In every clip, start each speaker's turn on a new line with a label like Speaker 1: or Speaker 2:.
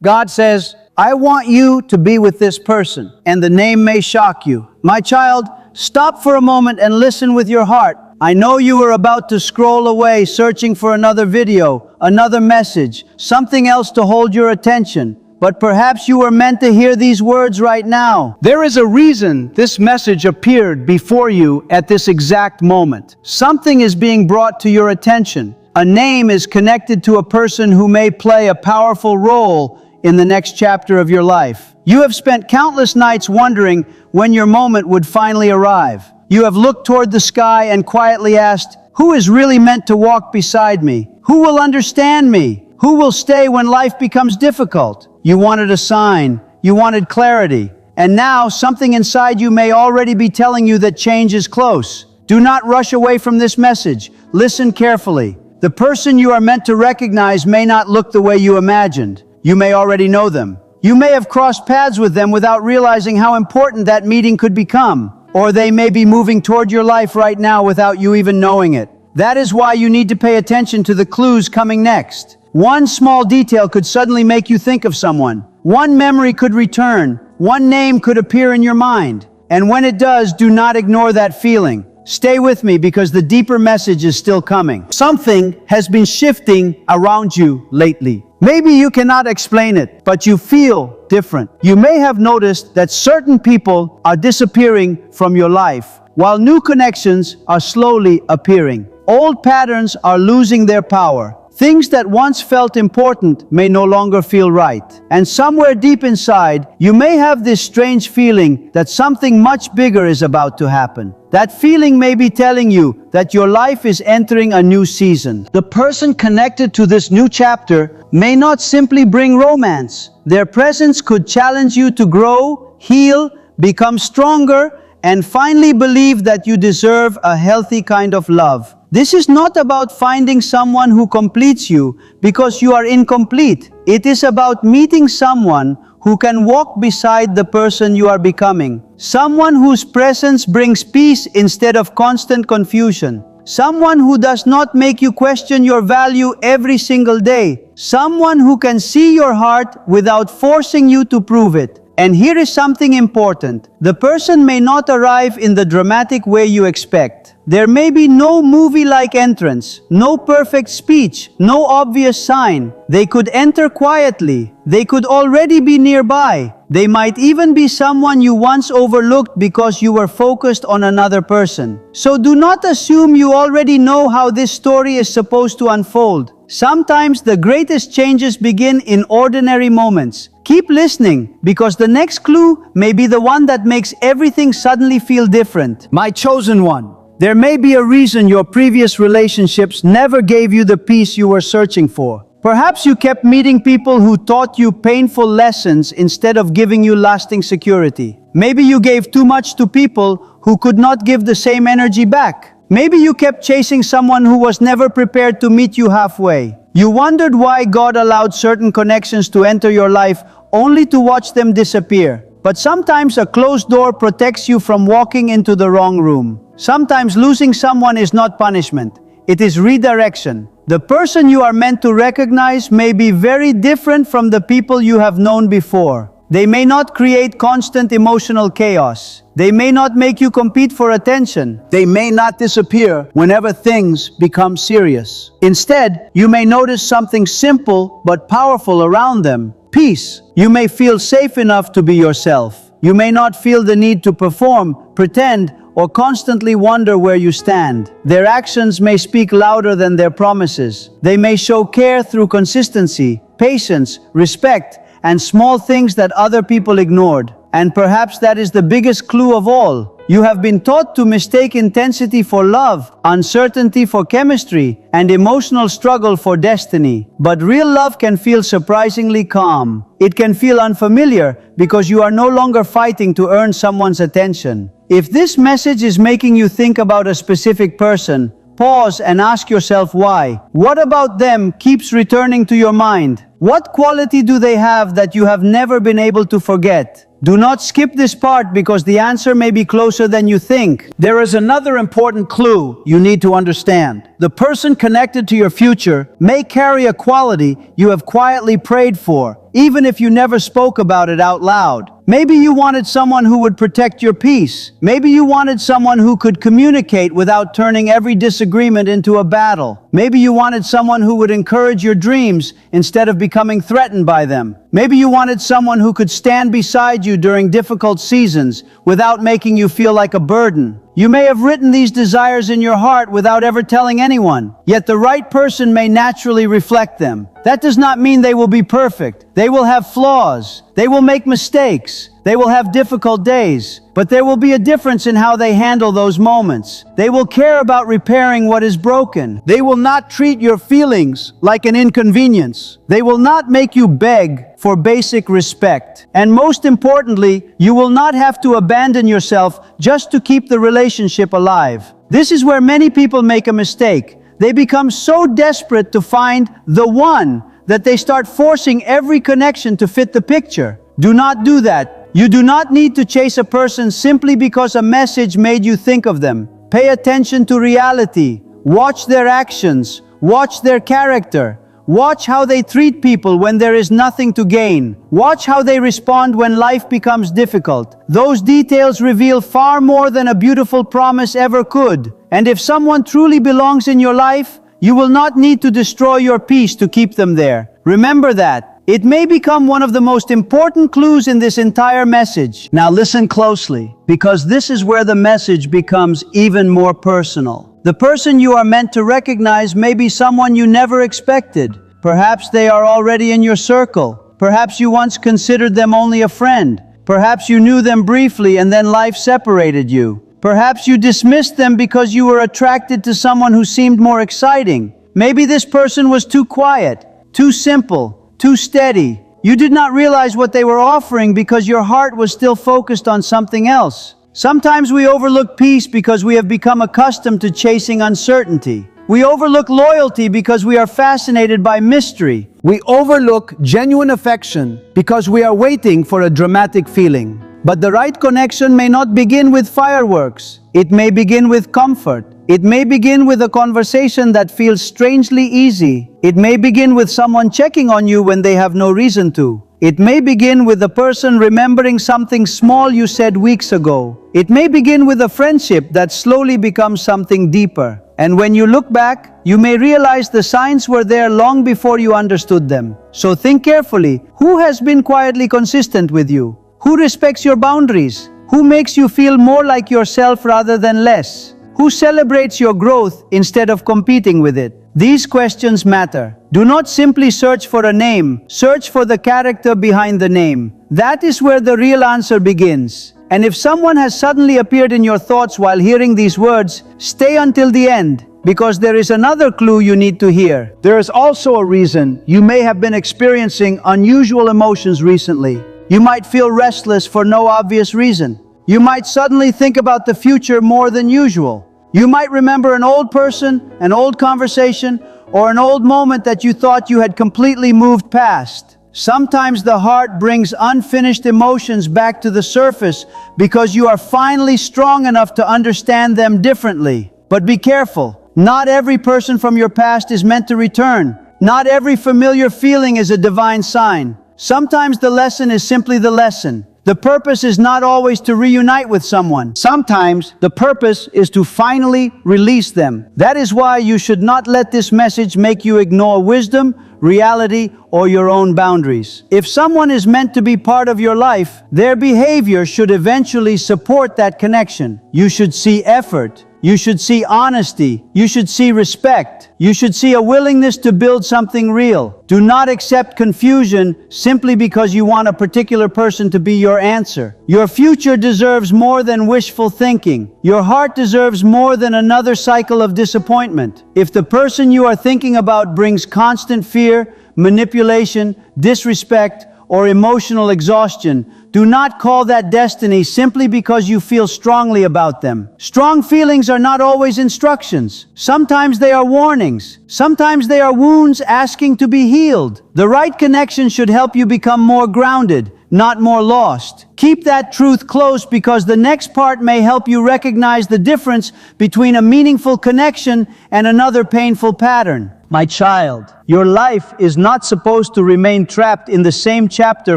Speaker 1: God says, I want you to be with this person, and the name may shock you. My child, stop for a moment and listen with your heart. I know you were about to scroll away searching for another video, another message, something else to hold your attention. But perhaps you were meant to hear these words right now. There is a reason this message appeared before you at this exact moment. Something is being brought to your attention. A name is connected to a person who may play a powerful role in the next chapter of your life. You have spent countless nights wondering when your moment would finally arrive. You have looked toward the sky and quietly asked, who is really meant to walk beside me? Who will understand me? Who will stay when life becomes difficult? You wanted a sign. You wanted clarity. And now something inside you may already be telling you that change is close. Do not rush away from this message. Listen carefully. The person you are meant to recognize may not look the way you imagined. You may already know them. You may have crossed paths with them without realizing how important that meeting could become. Or they may be moving toward your life right now without you even knowing it. That is why you need to pay attention to the clues coming next. One small detail could suddenly make you think of someone. One memory could return. One name could appear in your mind. And when it does, do not ignore that feeling. Stay with me because the deeper message is still coming. Something has been shifting around you lately. Maybe you cannot explain it, but you feel different. You may have noticed that certain people are disappearing from your life, while new connections are slowly appearing. Old patterns are losing their power. Things that once felt important may no longer feel right. And somewhere deep inside, you may have this strange feeling that something much bigger is about to happen. That feeling may be telling you that your life is entering a new season. The person connected to this new chapter may not simply bring romance. Their presence could challenge you to grow, heal, become stronger, and finally believe that you deserve a healthy kind of love. This is not about finding someone who completes you because you are incomplete. It is about meeting someone who can walk beside the person you are becoming. Someone whose presence brings peace instead of constant confusion. Someone who does not make you question your value every single day. Someone who can see your heart without forcing you to prove it. And here is something important. The person may not arrive in the dramatic way you expect. There may be no movie-like entrance, no perfect speech, no obvious sign. They could enter quietly. They could already be nearby. They might even be someone you once overlooked because you were focused on another person. So do not assume you already know how this story is supposed to unfold. Sometimes the greatest changes begin in ordinary moments. Keep listening, because the next clue may be the one that makes everything suddenly feel different. My chosen one, there may be a reason your previous relationships never gave you the peace you were searching for. Perhaps you kept meeting people who taught you painful lessons instead of giving you lasting security. Maybe you gave too much to people who could not give the same energy back. Maybe you kept chasing someone who was never prepared to meet you halfway. You wondered why God allowed certain connections to enter your life only to watch them disappear. But sometimes a closed door protects you from walking into the wrong room. Sometimes losing someone is not punishment. It is redirection. The person you are meant to recognize may be very different from the people you have known before. They may not create constant emotional chaos. They may not make you compete for attention. They may not disappear whenever things become serious. Instead, you may notice something simple but powerful around them. Peace. You may feel safe enough to be yourself. You may not feel the need to perform, pretend, or constantly wonder where you stand. Their actions may speak louder than their promises. They may show care through consistency, patience, respect, and small things that other people ignored. And perhaps that is the biggest clue of all. You have been taught to mistake intensity for love, uncertainty for chemistry, and emotional struggle for destiny. But real love can feel surprisingly calm. It can feel unfamiliar because you are no longer fighting to earn someone's attention. If this message is making you think about a specific person, Pause and ask yourself why. What about them keeps returning to your mind? What quality do they have that you have never been able to forget? Do not skip this part because the answer may be closer than you think. There is another important clue you need to understand. The person connected to your future may carry a quality you have quietly prayed for, even if you never spoke about it out loud. Maybe you wanted someone who would protect your peace. Maybe you wanted someone who could communicate without turning every disagreement into a battle. Maybe you wanted someone who would encourage your dreams instead of becoming threatened by them. Maybe you wanted someone who could stand beside you during difficult seasons without making you feel like a burden. You may have written these desires in your heart without ever telling anyone, yet the right person may naturally reflect them. That does not mean they will be perfect. They will have flaws. They will make mistakes. They will have difficult days. But there will be a difference in how they handle those moments. They will care about repairing what is broken. They will not treat your feelings like an inconvenience. They will not make you beg for basic respect. And most importantly, you will not have to abandon yourself just to keep the relationship alive. This is where many people make a mistake. They become so desperate to find the one that they start forcing every connection to fit the picture. Do not do that. You do not need to chase a person simply because a message made you think of them. Pay attention to reality. Watch their actions. Watch their character. Watch how they treat people when there is nothing to gain. Watch how they respond when life becomes difficult. Those details reveal far more than a beautiful promise ever could. And if someone truly belongs in your life, you will not need to destroy your peace to keep them there. Remember that. It may become one of the most important clues in this entire message. Now listen closely, because this is where the message becomes even more personal. The person you are meant to recognize may be someone you never expected. Perhaps they are already in your circle. Perhaps you once considered them only a friend. Perhaps you knew them briefly and then life separated you. Perhaps you dismissed them because you were attracted to someone who seemed more exciting. Maybe this person was too quiet, too simple, too steady. You did not realize what they were offering because your heart was still focused on something else. Sometimes we overlook peace because we have become accustomed to chasing uncertainty. We overlook loyalty because we are fascinated by mystery. We overlook genuine affection because we are waiting for a dramatic feeling. But the right connection may not begin with fireworks. It may begin with comfort. It may begin with a conversation that feels strangely easy. It may begin with someone checking on you when they have no reason to. It may begin with a person remembering something small you said weeks ago. It may begin with a friendship that slowly becomes something deeper. And when you look back, you may realize the signs were there long before you understood them. So think carefully. Who has been quietly consistent with you? Who respects your boundaries? Who makes you feel more like yourself rather than less? Who celebrates your growth instead of competing with it? These questions matter. Do not simply search for a name. Search for the character behind the name. That is where the real answer begins. And if someone has suddenly appeared in your thoughts while hearing these words, stay until the end, because there is another clue you need to hear. There is also a reason you may have been experiencing unusual emotions recently. You might feel restless for no obvious reason. You might suddenly think about the future more than usual. You might remember an old person, an old conversation, or an old moment that you thought you had completely moved past. Sometimes the heart brings unfinished emotions back to the surface because you are finally strong enough to understand them differently. But be careful. Not every person from your past is meant to return. Not every familiar feeling is a divine sign. Sometimes the lesson is simply the lesson. The purpose is not always to reunite with someone. Sometimes the purpose is to finally release them. That is why you should not let this message make you ignore wisdom, reality, or your own boundaries. If someone is meant to be part of your life, their behavior should eventually support that connection. You should see effort. You should see honesty. You should see respect. You should see a willingness to build something real. Do not accept confusion simply because you want a particular person to be your answer. Your future deserves more than wishful thinking. Your heart deserves more than another cycle of disappointment. If the person you are thinking about brings constant fear, manipulation, disrespect, or emotional exhaustion, do not call that destiny simply because you feel strongly about them. Strong feelings are not always instructions. Sometimes they are warnings. Sometimes they are wounds asking to be healed. The right connection should help you become more grounded, not more lost. Keep that truth close, because the next part may help you recognize the difference between a meaningful connection and another painful pattern. My child, your life is not supposed to remain trapped in the same chapter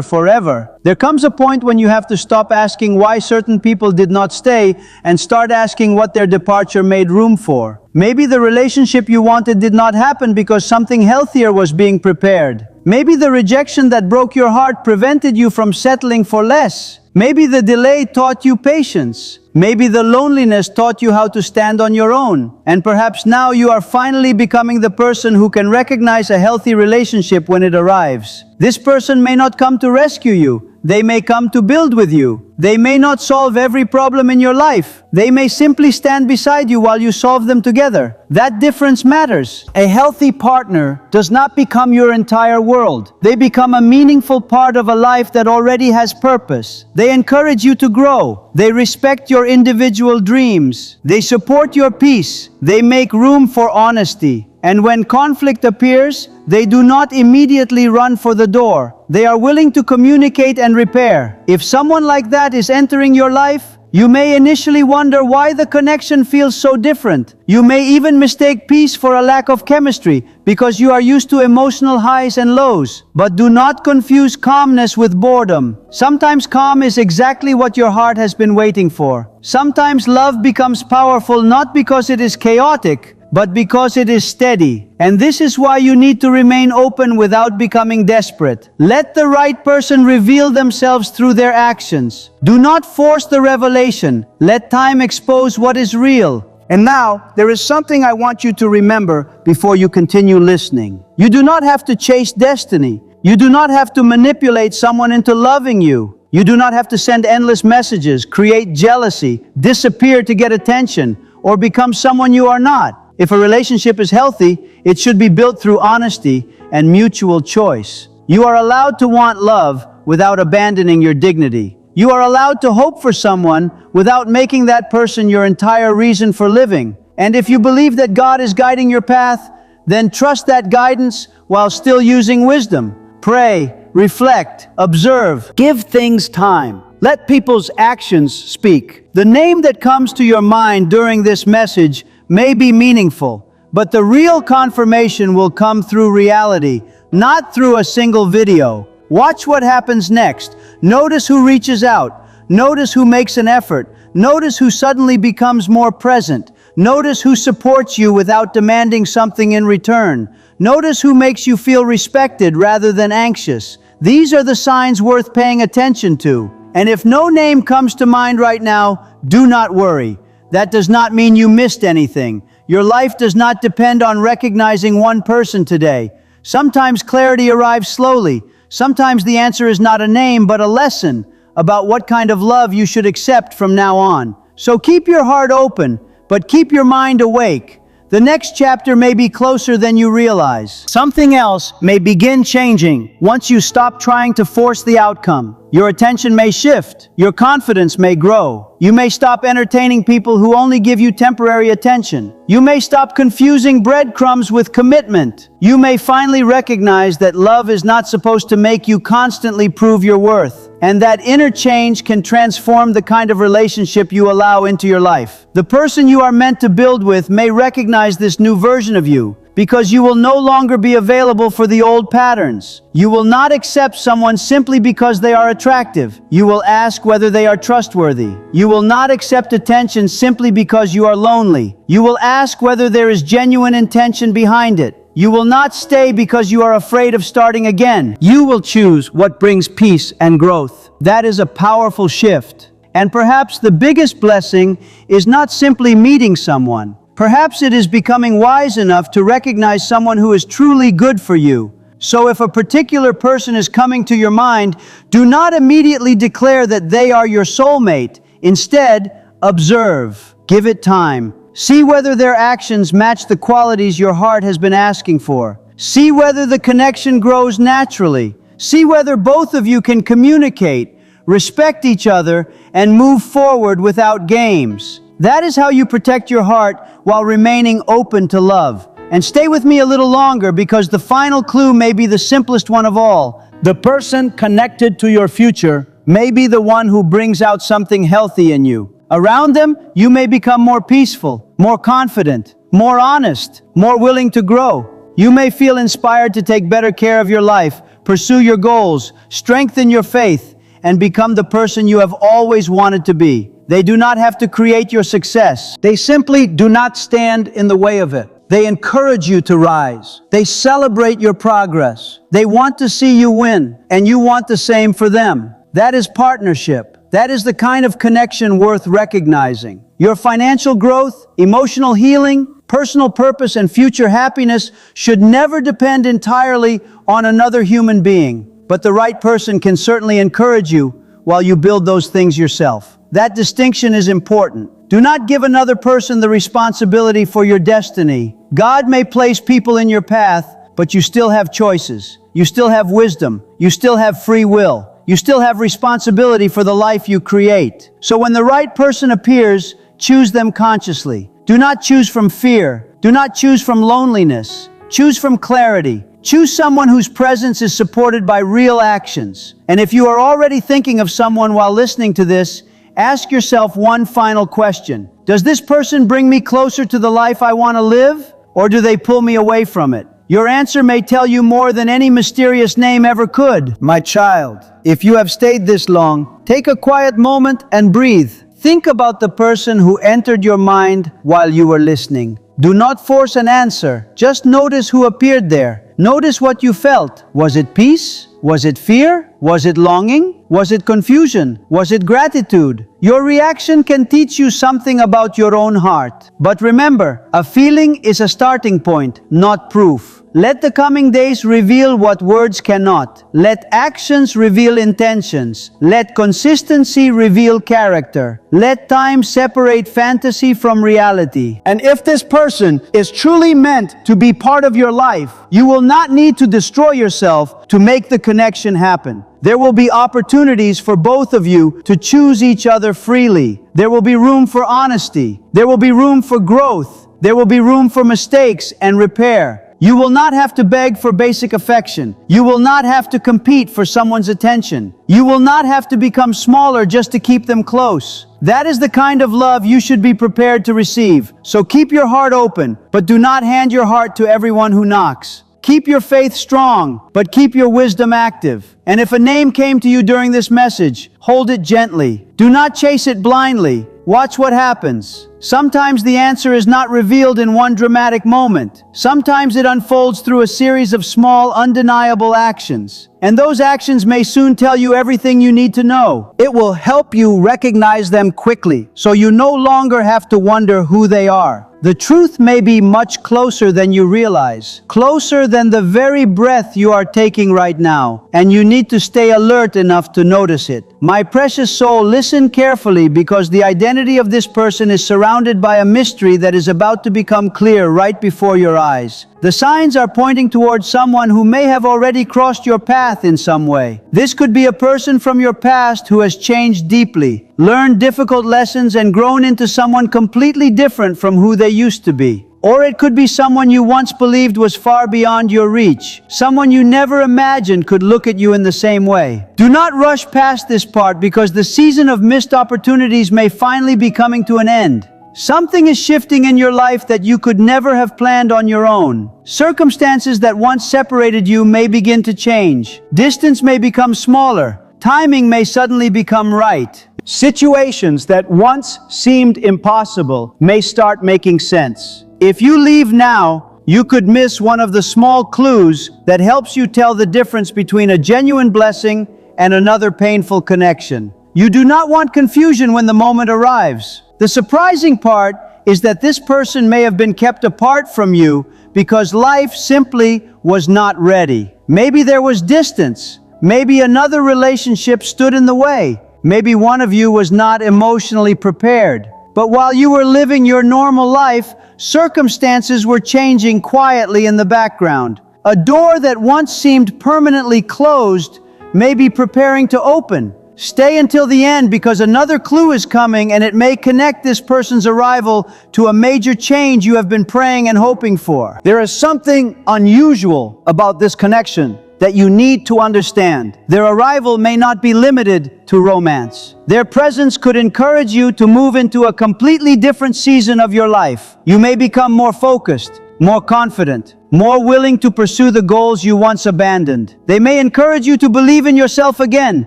Speaker 1: forever. There comes a point when you have to stop asking why certain people did not stay and start asking what their departure made room for. Maybe the relationship you wanted did not happen because something healthier was being prepared. Maybe the rejection that broke your heart prevented you from settling for less. Maybe the delay taught you patience. Maybe the loneliness taught you how to stand on your own. And perhaps now you are finally becoming the person who can recognize a healthy relationship when it arrives. This person may not come to rescue you. They may come to build with you. They may not solve every problem in your life. They may simply stand beside you while you solve them together. That difference matters. A healthy partner does not become your entire world. They become a meaningful part of a life that already has purpose. They encourage you to grow. They respect your individual dreams. They support your peace. They make room for honesty. And when conflict appears, they do not immediately run for the door. They are willing to communicate and repair. If someone like that is entering your life, you may initially wonder why the connection feels so different. You may even mistake peace for a lack of chemistry because you are used to emotional highs and lows. But do not confuse calmness with boredom. Sometimes calm is exactly what your heart has been waiting for. Sometimes love becomes powerful not because it is chaotic, but because it is steady. And this is why you need to remain open without becoming desperate. Let the right person reveal themselves through their actions. Do not force the revelation. Let time expose what is real. And now, there is something I want you to remember before you continue listening. You do not have to chase destiny. You do not have to manipulate someone into loving you. You do not have to send endless messages, create jealousy, disappear to get attention, or become someone you are not. If a relationship is healthy, it should be built through honesty and mutual choice. You are allowed to want love without abandoning your dignity. You are allowed to hope for someone without making that person your entire reason for living. And if you believe that God is guiding your path, then trust that guidance while still using wisdom. Pray, reflect, observe, give things time. Let people's actions speak. The name that comes to your mind during this message may be meaningful, but the real confirmation will come through reality, not through a single video. Watch what happens next. Notice who reaches out. Notice who makes an effort. Notice who suddenly becomes more present. Notice who supports you without demanding something in return. Notice who makes you feel respected rather than anxious. These are the signs worth paying attention to. And if no name comes to mind right now, do not worry. That does not mean you missed anything. Your life does not depend on recognizing one person today. Sometimes clarity arrives slowly. Sometimes the answer is not a name, but a lesson about what kind of love you should accept from now on. So keep your heart open, but keep your mind awake. The next chapter may be closer than you realize. Something else may begin changing once you stop trying to force the outcome. Your attention may shift. Your confidence may grow. You may stop entertaining people who only give you temporary attention. You may stop confusing breadcrumbs with commitment. You may finally recognize that love is not supposed to make you constantly prove your worth, and that inner change can transform the kind of relationship you allow into your life. The person you are meant to build with may recognize this new version of you, because you will no longer be available for the old patterns. You will not accept someone simply because they are attractive. You will ask whether they are trustworthy. You will not accept attention simply because you are lonely. You will ask whether there is genuine intention behind it. You will not stay because you are afraid of starting again. You will choose what brings peace and growth. That is a powerful shift. And perhaps the biggest blessing is not simply meeting someone. Perhaps it is becoming wise enough to recognize someone who is truly good for you. So if a particular person is coming to your mind, do not immediately declare that they are your soulmate. Instead, observe. Give it time. See whether their actions match the qualities your heart has been asking for. See whether the connection grows naturally. See whether both of you can communicate, respect each other, and move forward without games. That is how you protect your heart while remaining open to love. And stay with me a little longer, because the final clue may be the simplest one of all. The person connected to your future may be the one who brings out something healthy in you. Around them, you may become more peaceful, more confident, more honest, more willing to grow. You may feel inspired to take better care of your life, pursue your goals, strengthen your faith, and become the person you have always wanted to be. They do not have to create your success. They simply do not stand in the way of it. They encourage you to rise. They celebrate your progress. They want to see you win, and you want the same for them. That is partnership. That is the kind of connection worth recognizing. Your financial growth, emotional healing, personal purpose, and future happiness should never depend entirely on another human being. But the right person can certainly encourage you while you build those things yourself. That distinction is important. Do not give another person the responsibility for your destiny. God may place people in your path, but you still have choices. You still have wisdom. You still have free will. You still have responsibility for the life you create. So when the right person appears, choose them consciously. Do not choose from fear. Do not choose from loneliness. Choose from clarity. Choose someone whose presence is supported by real actions. And if you are already thinking of someone while listening to this, ask yourself one final question. Does this person bring me closer to the life I want to live, or do they pull me away from it? Your answer may tell you more than any mysterious name ever could. My child, if you have stayed this long, take a quiet moment and breathe. Think about the person who entered your mind while you were listening. Do not force an answer. Just notice who appeared there. Notice what you felt. Was it peace? Was it fear? Was it longing? Was it confusion? Was it gratitude? Your reaction can teach you something about your own heart. But remember, a feeling is a starting point, not proof. Let the coming days reveal what words cannot. Let actions reveal intentions. Let consistency reveal character. Let time separate fantasy from reality. And if this person is truly meant to be part of your life, you will not need to destroy yourself to make the connection happen. There will be opportunities for both of you to choose each other freely. There will be room for honesty. There will be room for growth. There will be room for mistakes and repair. You will not have to beg for basic affection. You will not have to compete for someone's attention. You will not have to become smaller just to keep them close. That is the kind of love you should be prepared to receive. So keep your heart open, but do not hand your heart to everyone who knocks. Keep your faith strong, but keep your wisdom active. And if a name came to you during this message, hold it gently. Do not chase it blindly. Watch what happens. Sometimes the answer is not revealed in one dramatic moment. Sometimes it unfolds through a series of small, undeniable actions. And those actions may soon tell you everything you need to know. It will help you recognize them quickly, so you no longer have to wonder who they are. The truth may be much closer than you realize, closer than the very breath you are taking right now, and you need to stay alert enough to notice it. My precious soul, listen carefully, because the identity of this person is surrounded by a mystery that is about to become clear right before your eyes. The signs are pointing towards someone who may have already crossed your path in some way. This could be a person from your past who has changed deeply, learned difficult lessons, and grown into someone completely different from who they used to be. Or it could be someone you once believed was far beyond your reach, someone you never imagined could look at you in the same way. Do not rush past this part, because the season of missed opportunities may finally be coming to an end. Something is shifting in your life that you could never have planned on your own. Circumstances that once separated you may begin to change. Distance may become smaller. Timing may suddenly become right. Situations that once seemed impossible may start making sense. If you leave now, you could miss one of the small clues that helps you tell the difference between a genuine blessing and another painful connection. You do not want confusion when the moment arrives. The surprising part is that this person may have been kept apart from you because life simply was not ready. Maybe there was distance. Maybe another relationship stood in the way. Maybe one of you was not emotionally prepared. But while you were living your normal life, circumstances were changing quietly in the background. A door that once seemed permanently closed may be preparing to open. Stay until the end because another clue is coming and it may connect this person's arrival to a major change you have been praying and hoping for. There is something unusual about this connection that you need to understand. Their arrival may not be limited to romance. Their presence could encourage you to move into a completely different season of your life. You may become more focused, more confident, more willing to pursue the goals you once abandoned. They may encourage you to believe in yourself again,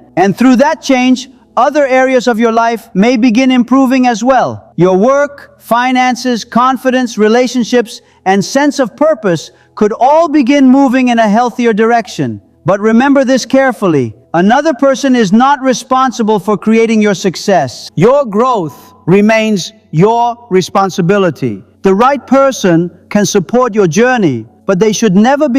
Speaker 1: and through that change, other areas of your life may begin improving as well. Your work, finances, confidence, relationships, and sense of purpose could all begin moving in a healthier direction. But remember this carefully. Another person is not responsible for creating your success. Your growth remains your responsibility. The right person can support your journey, but they should never be